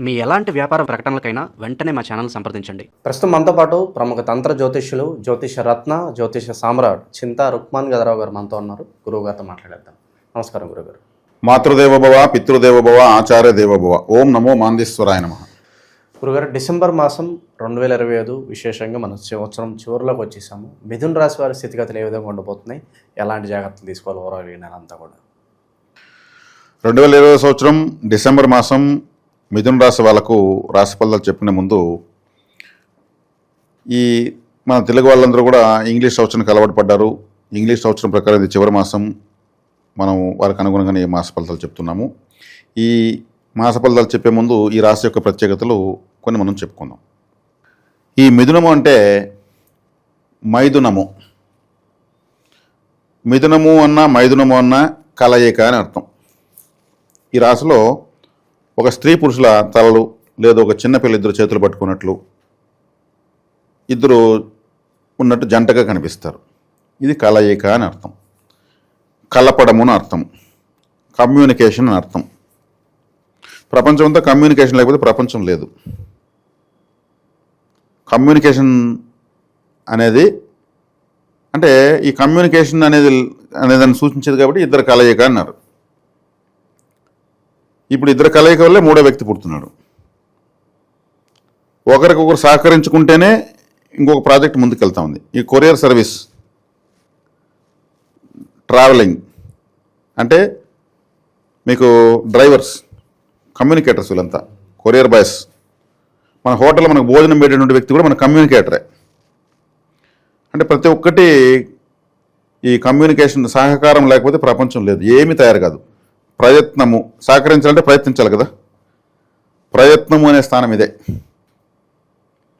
మీ ఎలాంటి వ్యాపార ప్రకటనలకైనా వెంటనే మా ఛానల్ సంప్రదించండి. ప్రస్తుతం మనతో పాటు ప్రముఖ తంత్ర జ్యోతిష్యులు, జ్యోతిష రత్న, జ్యోతిష సామ్రాట్ చింతా రుక్మాన్ గదరావు గారు మనతో ఉన్నారు. గురువు గారితో మాట్లాడేద్దాం. నమస్కారం గురుగారు. మాతృదేవోభవ, పితృదేవోభవ, ఆచార్య దేవోభవ. ఓం నమో మాందేశ్వరాయ నమః. గురుగారు, డిసెంబర్ మాసం 2025 విశేషంగా మన సంవత్సరం చివరిలోకి వచ్చేసాము. మిథున రాశి వారి స్థితిగతులు ఏ విధంగా ఉండబోతున్నాయి, ఎలాంటి జాగ్రత్తలు తీసుకోవాలి ఓవరాల్ ఈ నెల అంతా కూడా? 2020 సంవత్సరం డిసెంబర్ మాసం మిథున రాశి వాళ్ళకు రాశి ఫలాలు చెప్పుకునే ముందు ఈ మన తెలుగు వాళ్ళందరూ కూడా ఇంగ్లీష్ సంవత్సరానికి అలవాటు పడ్డారు. ఇంగ్లీష్ సంవత్సరం ప్రకారం ఇది చివరి మాసం. మనం వారికి అనుగుణంగానే ఈ మాస ఫలితాలు చెప్తున్నాము. ఈ మాస ఫలితాలు చెప్పే ముందు ఈ రాశి యొక్క ప్రత్యేకతలు కొన్ని మనం చెప్పుకుందాం. ఈ మిథునము అంటే మైథునము. మిథునము అన్న మైథునము అన్న కలయిక అని అర్థం. ఈ రాశిలో ఒక స్త్రీ పురుషుల తలలు లేదా ఒక చిన్నపిల్ల ఇద్దరు చేతులు పట్టుకున్నట్లు ఇద్దరు ఉన్నట్టు జంటగా కనిపిస్తారు. ఇది కలయిక అని అర్థం. కలపడము అని అర్థం. కమ్యూనికేషన్ అని అర్థం. ప్రపంచం అంతా కమ్యూనికేషన్ లేకపోతే ప్రపంచం లేదు. కమ్యూనికేషన్ అనేది అంటే ఈ కమ్యూనికేషన్ అనేదాన్ని సూచించేది కాబట్టి ఇద్దరు కలయిక అన్నారు. ఇప్పుడు ఇద్దరు కలయిక వల్లే మూడో వ్యక్తి పుడుతున్నాడు. ఒకరికొకరు సహకరించుకుంటేనే ఇంకొక ప్రాజెక్ట్ ముందుకు వెళ్తా ఉంది. ఈ కొరియర్ సర్వీస్, ట్రావెలింగ్ అంటే మీకు డ్రైవర్స్, కమ్యూనికేటర్స్, వీళ్ళంతా కొరియర్ బాయ్స్. మన హోటల్లో మనకు భోజనం పెట్టేటువంటి వ్యక్తి కూడా మన కమ్యూనికేటరే. అంటే ప్రతి ఒక్కటి ఈ కమ్యూనికేషన్ సహకారం లేకపోతే ప్రపంచం లేదు, ఏమీ తయారు కాదు. ప్రయత్నము, సహకరించాలంటే ప్రయత్నించాలి కదా. ప్రయత్నము అనే స్థానం ఇదే.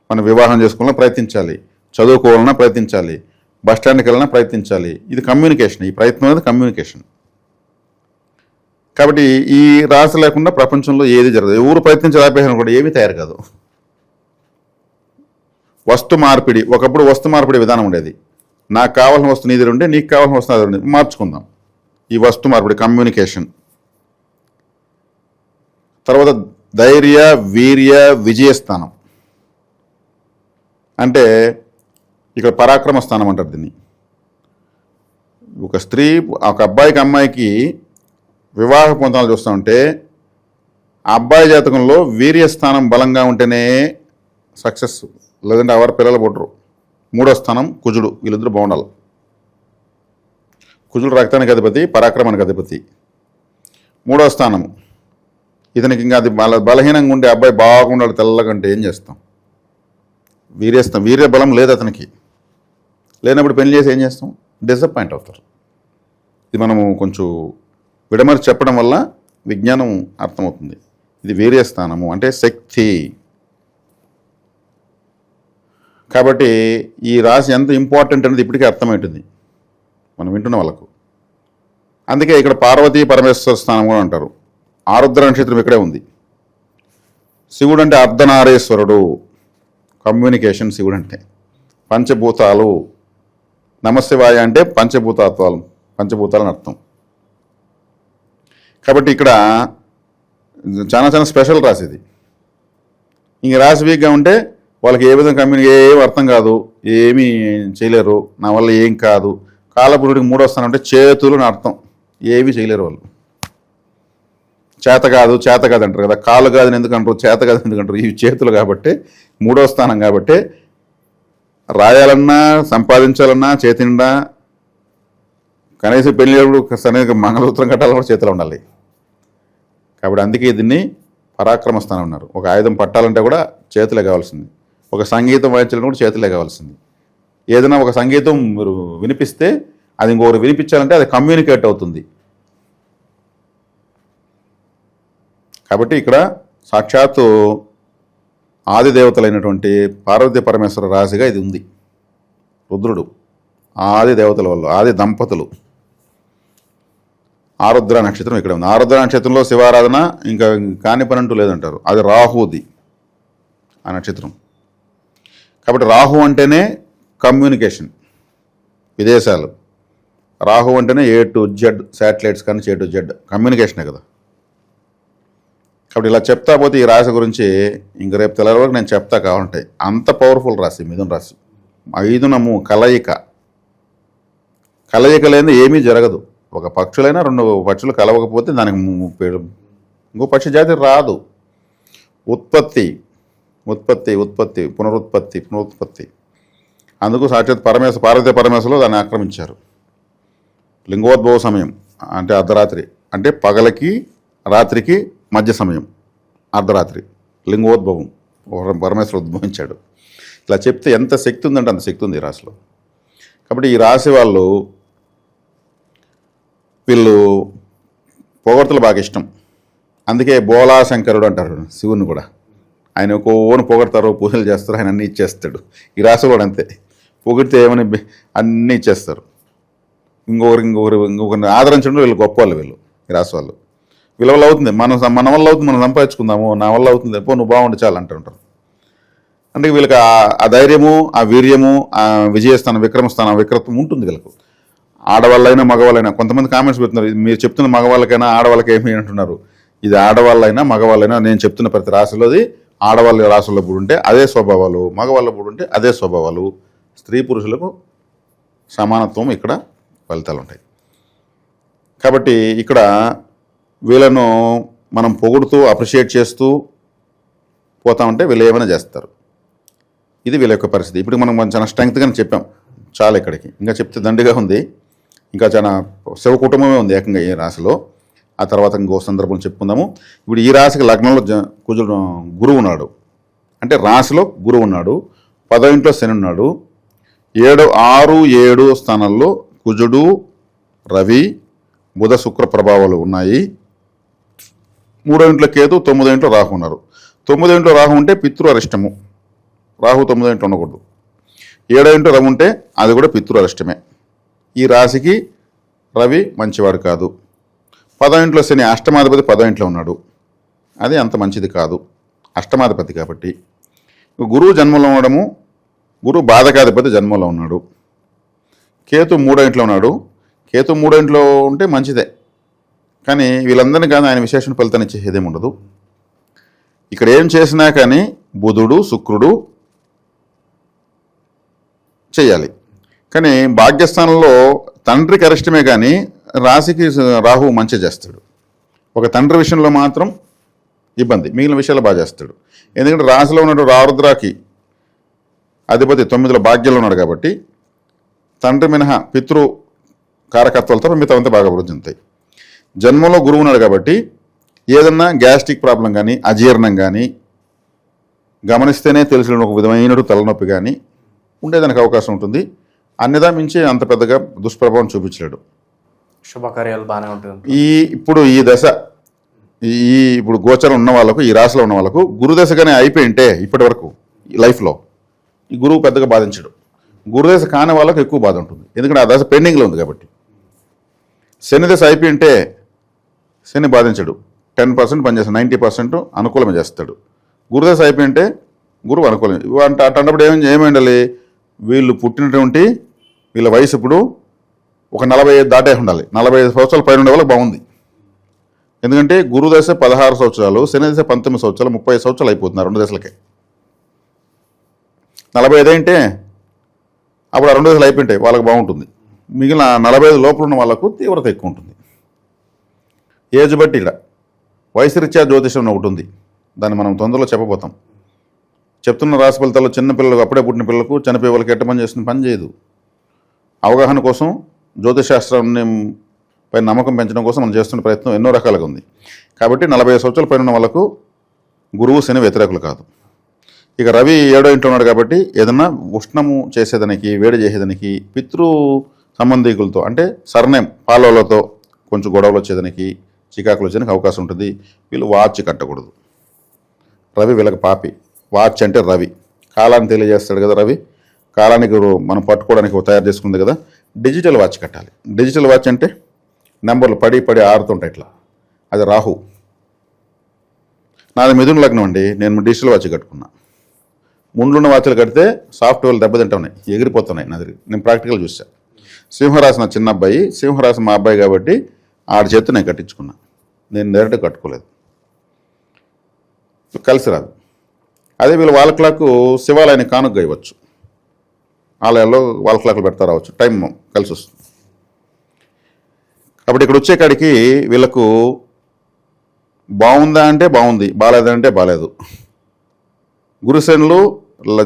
మనం వివాహం చేసుకోవాలన్నా ప్రయత్నించాలి, చదువుకోవాలన్నా ప్రయత్నించాలి, బస్ స్టాండ్కి వెళ్ళినా ప్రయత్నించాలి. ఇది కమ్యూనికేషన్. ఈ ప్రయత్నం అనేది కమ్యూనికేషన్. కాబట్టి ఈ రాశి లేకుండా ప్రపంచంలో ఏది జరగదు. ఎవరు ప్రయత్నించాలి కూడా ఏమీ తయారు కాదు. వస్తు మార్పిడి, ఒకప్పుడు వస్తు మార్పిడి విధానం ఉండేది. నాకు కావాల్సిన వస్తువు నీది ఉంటే నీకు కావాల్సిన వస్తువు అది ఉండే, మార్చుకుందాం. ఈ వస్తు మార్పిడి కమ్యూనికేషన్. తర్వాత ధైర్య, వీర్య, విజయస్థానం అంటే ఇక్కడ పరాక్రమ స్థానం అంటారు దీన్ని. ఒక స్త్రీ ఒక అబ్బాయికి అమ్మాయికి వివాహ పొందాలని చూస్తూ ఉంటే ఆ అబ్బాయి జాతకంలో వీర్యస్థానం బలంగా ఉంటేనే సక్సెస్, లేదంటే ఎవరు పిల్లలు పుట్టరు. మూడో స్థానం కుజుడు, వీళ్ళిద్దరూ బాగుండాలి. కుజుడు రక్తానికి అధిపతి, పరాక్రమానికి అధిపతి. మూడో స్థానము ఇతనికి ఇంకా అది బలహీనంగా ఉండే అబ్బాయి బాగుండాలి తెల్లగంటే ఏం చేస్తాం? వీర్య బలం లేదు అతనికి. లేనప్పుడు పెళ్లి చేసి ఏం చేస్తాం? డిసప్పాయింట్ అవుతారు. ఇది మనము కొంచెం విడమరి చెప్పడం వల్ల విజ్ఞానం అర్థమవుతుంది. ఇది వీర్యస్థానము అంటే శక్తి. కాబట్టి ఈ రాశి ఎంత ఇంపార్టెంట్ అనేది ఇప్పటికే అర్థమవుతుంది మనం వింటున్న వాళ్ళకు. అందుకే ఇక్కడ పార్వతీ పరమేశ్వర స్థానం కూడా అంటారు. ఆరుద్ర నక్షత్రం ఇక్కడే ఉంది. శివుడు అంటే అర్ధనారీశ్వరుడు, కమ్యూనికేషన్. శివుడు అంటే పంచభూతాలు. నమశివాయ అంటే పంచభూతాలని అర్థం. కాబట్టి ఇక్కడ చాలా చాలా స్పెషల్ రాశి ఇది. ఇంక రాశి వీక్గా ఉంటే వాళ్ళకి ఏ విధంగా ఏం అర్థం కాదు, ఏమీ చేయలేరు, నా వల్ల ఏం కాదు. కాలపురుడికి మూడో స్థానం అంటే చేతులు అని అర్థం. ఏమీ చేయలేరు వాళ్ళు. చేత కాదు అంటారు కదా. కాలు కాదని ఎందుకు అంటారు, చేత కాదు ఎందుకు అంటారు? ఇవి చేతులు కాబట్టి, మూడో స్థానం కాబట్టి రాయాలన్నా సంపాదించాలన్నా చేతిండా, కనీసం పెళ్ళేప్పుడు సరైన మంగళసూత్రం కట్టాలని కూడా చేతిలో ఉండాలి. కాబట్టి అందుకే దీన్ని పరాక్రమ స్థానం ఉన్నారు. ఒక ఆయుధం పట్టాలంటే కూడా చేతులే కావాల్సింది. ఒక సంగీతం వాయించాలంటే కూడా చేతులే కావాల్సింది. ఏదైనా ఒక సంగీతం మీరు వినిపిస్తే అది ఇంకొకరు వినిపించాలంటే అది కమ్యూనికేట్ అవుతుంది. కాబట్టి ఇక్కడ సాక్షాత్తు ఆది దేవతలైనటువంటి పార్వతీ పరమేశ్వర రాశిగా ఇది ఉంది. రుద్రుడు ఆది దేవతల వల్ల, ఆది దంపతులు. ఆరుద్ర నక్షత్రం ఇక్కడ ఉంది. ఆరుద్ర నక్షత్రంలో శివారాధన ఇంకా కాని పని అంటూ లేదంటారు. అది రాహుది ఆ నక్షత్రం. కాబట్టి రాహు అంటేనే కమ్యూనికేషన్, విదేశాలు. రాహు అంటేనే A to Z శాటిలైట్స్ కానీ A to Z కమ్యూనికేషనే కదా. కాబట్టి ఇలా చెప్తా పోతే ఈ రాశి గురించి ఇంక రేపు తెల్లవారి వరకు నేను చెప్తా కావాలంటాయి. అంత పవర్ఫుల్ రాశి మిథున రాశి. 5 కలయిక లేని ఏమీ జరగదు. ఒక పక్షులైనా 2 పక్షులు కలవకపోతే దానికి ఇంకో పక్షి జాతి రాదు. ఉత్పత్తి పునరుత్పత్తి. అందుకు సాక్షాత్ పార్వతీ పరమేశ్వరులు దాన్ని ఆక్రమించారు. లింగోద్భవ సమయం అంటే అర్ధరాత్రి, అంటే పగలకి రాత్రికి మధ్య సమయం అర్ధరాత్రి. లింగోద్భవం పరమేశ్వరుడు ఉద్భవించాడు. ఇలా చెప్తే ఎంత శక్తి ఉందంటే అంత శక్తి ఉంది ఈ రాశిలో. కాబట్టి ఈ రాశి వీళ్ళు పొగడ్తలు బాగా ఇష్టం. అందుకే బోలా శంకరుడు అంటారు శివుని కూడా. ఆయన ఓను పొగడతారు, పూజలు చేస్తారు, ఆయన అన్నీ ఇచ్చేస్తాడు. ఈ రాశి కూడా అంతే. పొగిడితే ఏమని అన్నీ ఇచ్చేస్తారు. ఇంకొకరిని ఆదరించడం వీళ్ళు గొప్ప వాళ్ళు. వీళ్ళు ఈ రాశి వాళ్ళు. వీళ్ళ వల్ల అవుతుంది, మన వల్ల అవుతుంది, మనం సంపాదించుకుందాము, నా వల్ల అవుతుంది, నువ్వు బాగుండి చాలు అంటుంటారు. అంటే వీళ్ళకి ఆ ధైర్యము, ఆ వీర్యము, ఆ విజయస్థానం, విక్రత్వం ఉంటుంది వీళ్ళకు. ఆడవాళ్ళైనా మగవాళ్ళైనా. కొంతమంది కామెంట్స్ పెడుతున్నారు, మీరు చెప్తున్న మగవాళ్ళకైనా ఆడవాళ్ళకి ఏమి అంటున్నారు. ఇది ఆడవాళ్ళైనా మగవాళ్ళైనా నేను చెప్తున్న ప్రతి రాశిలోది ఆడవాళ్ళ రాశుల్లో కూడా ఉంటే అదే స్వభావాలు, మగవాళ్ళ కూడా ఉంటే అదే స్వభావాలు. స్త్రీ పురుషులకు సమానత్వం ఇక్కడ ఫలితాలు ఉంటాయి. కాబట్టి ఇక్కడ వీళ్ళను మనం పొగుడుతూ అప్రిషియేట్ చేస్తూ పోతా ఉంటే వీళ్ళు ఏమైనా చేస్తారు. ఇది వీళ్ళ యొక్క పరిస్థితి. ఇప్పుడు మనం చాలా స్ట్రెంగ్త్గానే చెప్పాం చాలా. ఇక్కడికి ఇంకా చెప్తే దండిగా ఉంది. ఇంకా చాలా శివ కుటుంబమే ఉంది ఏకంగా ఈ రాశిలో. ఆ తర్వాత ఇంకో సందర్భం చెప్పుకుందాము. ఇప్పుడు ఈ రాశికి లగ్నంలో గురువు ఉన్నాడు, అంటే రాశిలో గురువు ఉన్నాడు. 10వ ఇంట్లో శని ఉన్నాడు. 6, 7 స్థానాల్లో కుజుడు, రవి, బుధ, శుక్ర ప్రభావాలు ఉన్నాయి. 3వ ఇంట్లో కేతు, 9వ ఇంట్లో రాహు ఉన్నారు. 9వ ఇంట్లో రాహు ఉంటే పితృ అరిష్టము. రాహు 9వ ఇంట్లో ఉండకూడదు. 7వ ఇంట్లో రవి ఉంటే అది కూడా పితృ అరిష్టమే. ఈ రాశికి రవి మంచివాడు కాదు. 10వ ఇంట్లో శని అష్టమాధిపతి 10వ ఇంట్లో ఉన్నాడు. అది అంత మంచిది కాదు, అష్టమాధిపతి కాబట్టి. గురువు జన్మలో ఉండడము, గురువు బాధకాధిపతి జన్మలో ఉన్నాడు. కేతు 3వ ఇంట్లో ఉన్నాడు. కేతు 3వ ఇంట్లో ఉంటే మంచిదే, కానీ వీళ్ళందరినీ కానీ ఆయన విశేషణ ఫలితాన్ని ఇచ్చేదేమి ఉండదు. ఇక్కడ ఏం చేసినా కానీ బుధుడు, శుక్రుడు చేయాలి. కానీ భాగ్యస్థానంలో తండ్రికి అరిష్టమే కానీ రాశికి రాహు మంచి చేస్తాడు. ఒక తండ్రి విషయంలో మాత్రం ఇబ్బంది, మిగిలిన విషయాలు బాగా చేస్తాడు. ఎందుకంటే రాశిలో ఉన్నాడు రారుద్రాకి అధిపతి 9లో భాగ్యంలో ఉన్నాడు కాబట్టి తండ్రి మినహా పితృ కారకత్వాలతో మిగతా అంతా బాగా అభివృద్ధి ఉంటాయి. జన్మలో గురువు ఉన్నాడు కాబట్టి ఏదన్నా గ్యాస్ట్రిక్ ప్రాబ్లం కానీ, అజీర్ణం కానీ, గమనిస్తేనే తెలిసిన ఒక విధమైన తలనొప్పి కానీ ఉండేదానికి అవకాశం ఉంటుంది. అన్నిదా మించి అంత పెద్దగా దుష్ప్రభావం చూపించలేడు. శుభకార్యాలు బాగానే ఉంటుంది. ఇప్పుడు ఈ దశ ఇప్పుడు గోచరం ఉన్న వాళ్ళకు, ఈ రాశిలో ఉన్న వాళ్ళకు గురుదశగానే అయిపోయింటే ఇప్పటి వరకు లైఫ్లో ఈ గురువు పెద్దగా బాధించడు. గురుదశ కాని వాళ్ళకు ఎక్కువ బాధ ఉంటుంది, ఎందుకంటే ఆ దశ పెండింగ్లో ఉంది కాబట్టి. శని దశ అయిపోయింటే శని బాధించడు, 10% పనిచేస్తాడు, 90% అనుకూలమే చేస్తాడు. గురుదశ అయిపోయింటే గురువు అనుకూలం. అన్నప్పుడు ఏమి ఉండాలి, వీళ్ళు పుట్టినటువంటి వీళ్ళ వయసు ఇప్పుడు ఒక 45 దాటే ఉండాలి. 45 సంవత్సరాల పైన ఉండే వాళ్ళకి బాగుంది. ఎందుకంటే గురుదశ 16 సంవత్సరాలు, శని దశ 19 సంవత్సరాలు, 30 సంవత్సరాలు అయిపోతున్నారు 2 దశలకే. 45 అంటే అప్పుడు ఆ 2 దశలు అయిపోయింటాయి, వాళ్ళకి బాగుంటుంది. మిగిలిన 45 లోపల ఉన్న వాళ్ళకు తీవ్రత ఎక్కువ ఉంటుంది. ఏజ్ బట్టి ఇలా వయసు రీత్యా జ్యోతిషం ఒకటి ఉంది, దాన్ని మనం తొందరలో చెప్పబోతాం. చెప్తున్న రాశి ఫలితాల్లో చిన్నపిల్లలకు, అప్పుడే పుట్టిన పిల్లలకు, చనిపోయే వాళ్ళకి ఎట్ట పని చేస్తుంది, పని చేయదు. అవగాహన కోసం, జ్యోతిషశాస్త్రాన్ని పైన నమ్మకం పెంచడం కోసం మనం చేస్తున్న ప్రయత్నం ఎన్నో రకాలుగా ఉంది. కాబట్టి 45 సంవత్సరాల పైన ఉన్న వాళ్ళకు గురువు శని వ్యతిరేకులు కాదు. ఇక రవి 7వ ఇంట్లో ఉన్నాడు కాబట్టి ఏదన్నా ఉష్ణము చేసేదానికి, వేడి చేసేదానికి, పితృ సంబంధికులతో అంటే సర్నేమ్ పాలలతో కొంచెం గొడవలు వచ్చేదానికి, చికాకులు వచ్చేదానికి అవకాశం ఉంటుంది. వీళ్ళు వాచ్ కట్టకూడదు. రవి వీళ్ళకి పాపి. వాచ్ అంటే రవి కాలాన్ని తెలియజేస్తాడు కదా. రవి కాలానికి మనం పట్టుకోవడానికి తయారు చేసుకుంది కదా. డిజిటల్ వాచ్ కట్టాలి. డిజిటల్ వాచ్ అంటే నెంబర్లు పడి ఆరుతుంటాయి ఇట్లా, అది రాహు. నాది మిథున లగ్నం అండి, నేను డిజిటల్ వాచ్ కట్టుకున్నా. ముందున్న వాచ్లు కడితే సాఫ్ట్వేర్లు దెబ్బతింటా ఉన్నాయి, ఎగిరిపోతున్నాయి. నాది నేను ప్రాక్టికల్ చూసా. సింహరాశి నా చిన్న అబ్బాయి, సింహరాశి మా అబ్బాయి కాబట్టి ఆడి చేతి నేను కట్టించుకున్నా, నేను డైరెక్ట్గా కట్టుకోలేదు. కలిసి రాదు. అదే వీళ్ళు వాల్ క్లాక్ శివాలయానికి కానుక ఇవ్వచ్చు, ఆలయాల్లో వాల్ క్లాక్లు పెడతా రావచ్చు, టైం కలిసి వస్తుంది. కాబట్టి ఇక్కడ వచ్చే కాడికి వీళ్ళకు బాగుందా అంటే బాగుంది, బాగాలేదంటే బాగాలేదు. గురుశనులు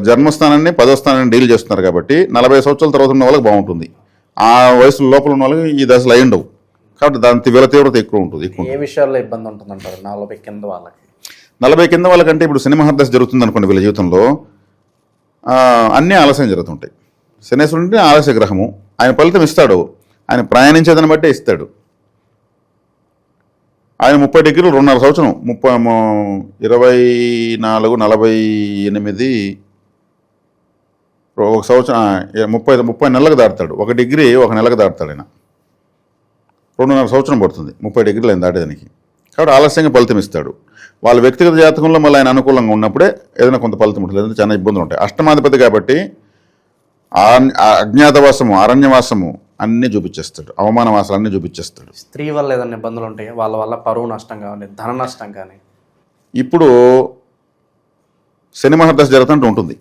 జన్మస్థానాన్ని 10వ స్థానాన్ని డీల్ చేస్తున్నారు కాబట్టి 40 సంవత్సరాల తర్వాత ఉన్న వాళ్ళకి బాగుంటుంది. ఆ వయసు లోపల ఉన్న వాళ్ళకి ఈ దశలు అయి ఉండవు. కాబట్టి దాని వీళ్ళ తీవ్రత ఎక్కువ ఉంటుంది. ఏ విషయాల్లో ఇబ్బంది ఉంటుందంటారు 40 కింద వాళ్ళకి? 40 కింద వాళ్ళకంటే ఇప్పుడు శని మహర్దశ జరుగుతుంది అనుకోండి, వీళ్ళ జీవితంలో అన్నీ ఆలస్యం జరుగుతుంటాయి. శనేశ్వరుడు అంటే ఆలస్య గ్రహము, ఆయన ఫలితం ఇస్తాడు, ఆయన ప్రయాణించేదాన్ని బట్టే ఇస్తాడు. ఆయన 30 డిగ్రీలు 2.5 సంవత్సరం 24, 48 ఒక సంవత్సరం 30 నెలలకు దాటుతాడు. 1 డిగ్రీ 1 నెలకు దాటుతాడు ఆయన. 2.5 సంవత్సరం పడుతుంది 30 డిగ్రీలు ఆయన దాటేదానికి. కాబట్టి ఆలస్యంగా ఫలితం ఇస్తాడు. వాళ్ళ వ్యక్తిగత జాతకంలో మళ్ళీ ఆయన అనుకూలంగా ఉన్నప్పుడే ఏదైనా కొంత ఫలితం ఉంటుంది, లేదంటే చాలా ఇబ్బందులు ఉంటాయి. అష్టమాధిపతి కాబట్టి అజ్ఞాతవాసము, అరణ్యవాసము అన్నీ చూపించేస్తాడు, అవమానవాసాలు అన్నీ చూపించేస్తాడు. స్త్రీ వల్ల ఏదైనా ఇబ్బందులు ఉంటాయి, వాళ్ళ వల్ల పరువు నష్టం కానీ ధన నష్టం కానీ? ఇప్పుడు శని మహర్దశ జరుగుతుంటూ ఉంటుంది.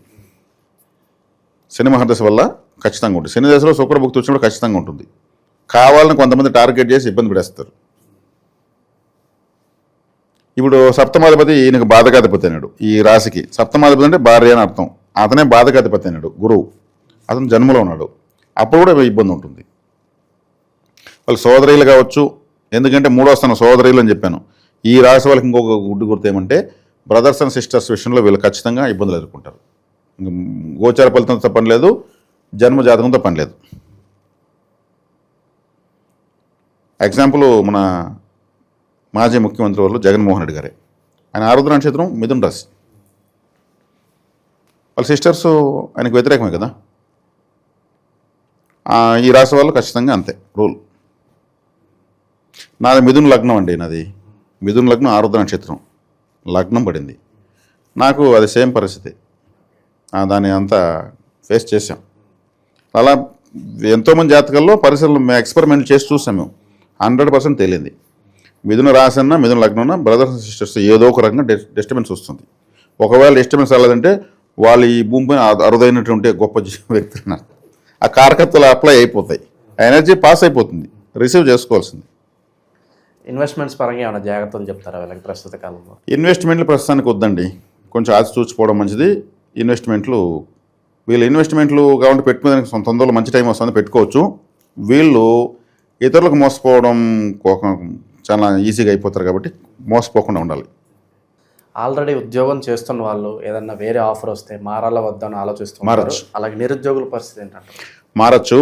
శని మహర్దశ వల్ల ఖచ్చితంగా ఉంటుంది. శని దశలో శుక్రభుక్తి వచ్చినప్పుడు ఖచ్చితంగా ఉంటుంది. కావాలని కొంతమంది టార్గెట్ చేసి ఇబ్బంది పెడేస్తారు. ఇప్పుడు సప్తమాధిపతి ఈయనకు బాధకాధిపతి అన్నాడు. ఈ రాశికి సప్తమాధిపతి అంటే భార్య అని అర్థం. అతనే బాధకాధిపతి అన్నాడు గురువు. అతను జన్మలో ఉన్నాడు, అప్పుడు కూడా ఇబ్బంది ఉంటుంది. వాళ్ళు సోదరీలు కావచ్చు, ఎందుకంటే 3వ స్థానం సోదరీలు అని చెప్పాను. ఈ రాశి వాళ్ళకి ఇంకొక గుడ్డు గుర్తు ఏమంటే బ్రదర్స్ అండ్ సిస్టర్స్ విషయంలో వీళ్ళు ఖచ్చితంగా ఇబ్బందులు ఎదుర్కొంటారు. గోచార ఫలితంతో పని లేదు, జన్మ జాతకంతో పని లేదు. ఎగ్జాంపుల్ మన మాజీ ముఖ్యమంత్రి వాళ్ళు జగన్మోహన్ రెడ్డి గారే. ఆయన ఆరుద్ర నక్షత్రం మిథున రాశి. వాళ్ళ సిస్టర్స్ ఆయనకు వ్యతిరేకమే కదా. ఈ రాశి వాళ్ళు ఖచ్చితంగా అంతే రూల్. నాది మిథున లగ్నం అండి, నాది మిథున లగ్నం ఆరుద్ర నక్షత్రం లగ్నం పడింది నాకు. అది సేమ్ పరిస్థితి, దాన్ని అంతా ఫేస్ చేసాం. అలా ఎంతోమంది జాతకాల్లో పరిశీలన ఎక్స్పెరిమెంట్ చేసి చూసాం మేము. 100% తేలింది. మిథున రాశి అన్నా మిథున లగ్నం అన్నా బ్రదర్స్ అండ్ సిస్టర్స్ ఏదో ఒక రకంగా డిస్టర్బెన్స్ వస్తుంది. ఒకవేళ డిస్టర్బెన్స్ రాలేదంటే వాళ్ళు ఈ భూమిపైన అరుదైనటువంటి గొప్ప వ్యక్తులు ఉన్నారు. ఆ కారకత్వాలు అప్లై అయిపోతాయి, ఎనర్జీ పాస్ అయిపోతుంది, రిసీవ్ చేసుకోవాల్సింది. ఇన్వెస్ట్మెంట్స్ పరంగా ఏమైనా జాగ్రత్తలు చెప్తారా వీళ్ళకి ప్రస్తుత కాలంలో? ఇన్వెస్ట్మెంట్లు ప్రస్తుతానికి వద్దండి, కొంచెం ఆచి చూచిపోవడం మంచిది. వీళ్ళు ఇన్వెస్ట్మెంట్లు కావాలంటే పెట్టుకోవడానికి తొందరలో మంచి టైం వస్తుంది, పెట్టుకోవచ్చు. వీళ్ళు ఇతరులకు మోసపోవడం చాలా ఈజీగా అయిపోతారు కాబట్టి మోసపోకుండా ఉండాలి. ఆల్రెడీ ఉద్యోగం చేస్తున్న వాళ్ళు ఏదన్నా వేరే ఆఫర్ వస్తే మారాలా వద్దని ఆలోచిస్తున్నారు. మారచ్చు. అలాగే నిరుద్యోగుల పరిస్థితి ఏంటంటే? మారచ్చు.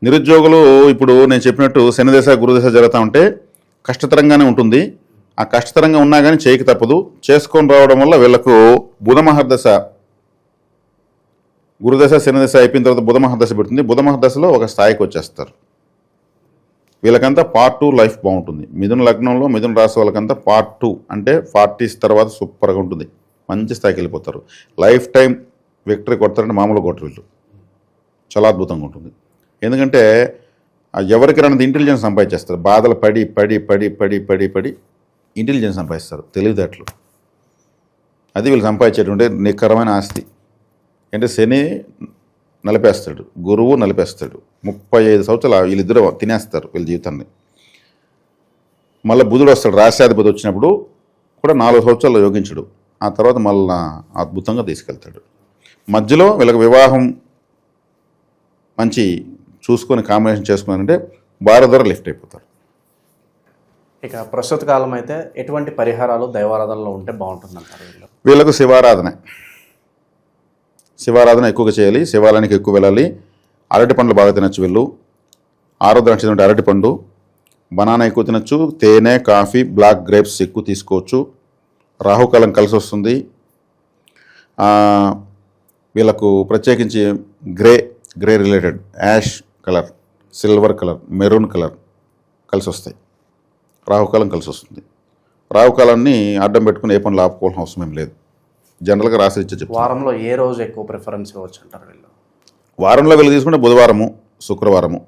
నిరుద్యోగులు ఇప్పుడు నేను చెప్పినట్టు శనిదశ గురుదశ జరుగుతూ ఉంటే కష్టతరంగానే ఉంటుంది. ఆ కష్టతరంగా ఉన్నా కానీ చేయక తప్పదు. చేసుకొని రావడం వల్ల వీళ్ళకు బుధ మహర్దశ, గురుదశ శనిదశ అయిపోయిన తర్వాత బుధ మహర్దశ పెడుతుంది. బుధ మహర్దశలో ఒక స్థాయికి వచ్చేస్తారు. వీళ్ళకంతా పార్ట్ 2 లైఫ్ బాగుంటుంది. మిథున లగ్నంలో మిథున రాశి వాళ్ళకంతా పార్ట్ 2 అంటే 40s తర్వాత సూపర్గా ఉంటుంది, మంచి స్థాయికి వెళ్ళిపోతారు. లైఫ్ టైం విక్టరీ కొడతారంటే మామూలు కొట్టరు వీళ్ళు, చాలా అద్భుతంగా ఉంటుంది. ఎందుకంటే ఎవరికి రానిది ఇంటెలిజెన్స్ సంపాదించేస్తారు. బాధలు పడి పడి పడి పడి పడి పడి ఇంటెలిజెన్స్ సంపాదిస్తారు, తెలివితేటలు. అది వీళ్ళు సంపాదించేటువంటి నికరమైన ఆస్తి. అంటే శని నలిపేస్తాడు, గురువు నలిపేస్తాడు. 35 సంవత్సరాలు వీళ్ళిద్దరూ తినేస్తారు వీళ్ళ జీవితాన్ని. మళ్ళీ బుధుడు వస్తాడు, రాష్ట్రాధిపతి వచ్చినప్పుడు కూడా 4 సంవత్సరాలు యోగించడు. ఆ తర్వాత మళ్ళీ అద్భుతంగా తీసుకెళ్తాడు. మధ్యలో వీళ్ళకి వివాహం మంచి చూసుకొని కాంబినేషన్ చేసుకున్నారంటే భార్య ద్వారా లిఫ్ట్ అయిపోతారు. ఇక ప్రస్తుత కాలం అయితే ఎటువంటి పరిహారాలు దైవారాధనలో ఉంటే బాగుంటుందంటారు? వీళ్ళకు శివారాధన ఎక్కువగా చేయాలి, శివాలయానికి ఎక్కువ వెళ్ళాలి. అరటి పండ్లు బాగా తినచ్చు వీళ్ళు. ఆరుద్ర నక్షత్రం అరటి పండు, బనానా ఎక్కువ తినచ్చు. తేనె, కాఫీ, బ్లాక్ గ్రేప్స్ ఎక్కువ తీసుకోవచ్చు. రాహుకాలం కలిసి వస్తుంది. వీళ్ళకు ప్రత్యేకించి grey related ash colour, silver colour, maroon colour కలిసి వస్తాయి. రాహుకాలం కలిసి వస్తుంది. రాహుకాలాన్ని అడ్డం పెట్టుకుని ఏ పనులు ఆపుకోవాల్సిన అవసరం ఏం లేదు. జనరల్గా రాసి ఇచ్చే చెప్తాను. వారంలో ఏ రోజు ఎక్కువ ప్రిఫరెన్స్ ఇవ్వచ్చు అంటారు వీళ్ళు? వారంలో వీళ్ళు తీసుకుంటే బుధవారము, శుక్రవారము.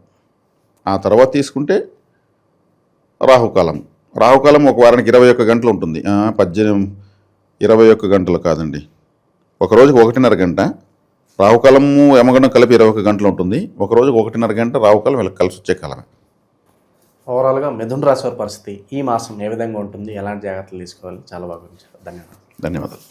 ఆ తర్వాత తీసుకుంటే రాహుకాలం. రాహుకాలం ఒక వారానికి 21 గంటలు ఉంటుంది. 21 గంటలు కాదండి, ఒక రోజుకి 1.5 గంట. రావుకాలము యమగండం కలిపి 21 గంటలు ఉంటుంది. ఒక రోజుకి 1.5 గంట రావుకాలం వీళ్ళకి కలిసి వచ్చే కాలమే. ఓవరాల్గా మిథున రాశి వారి పరిస్థితి ఈ మాసం ఏ విధంగా ఉంటుంది, ఎలాంటి జాగ్రత్తలు తీసుకోవాలి, చాలా బాగా వివరించారు. ధన్యవాదాలు. ధన్యవాదాలు.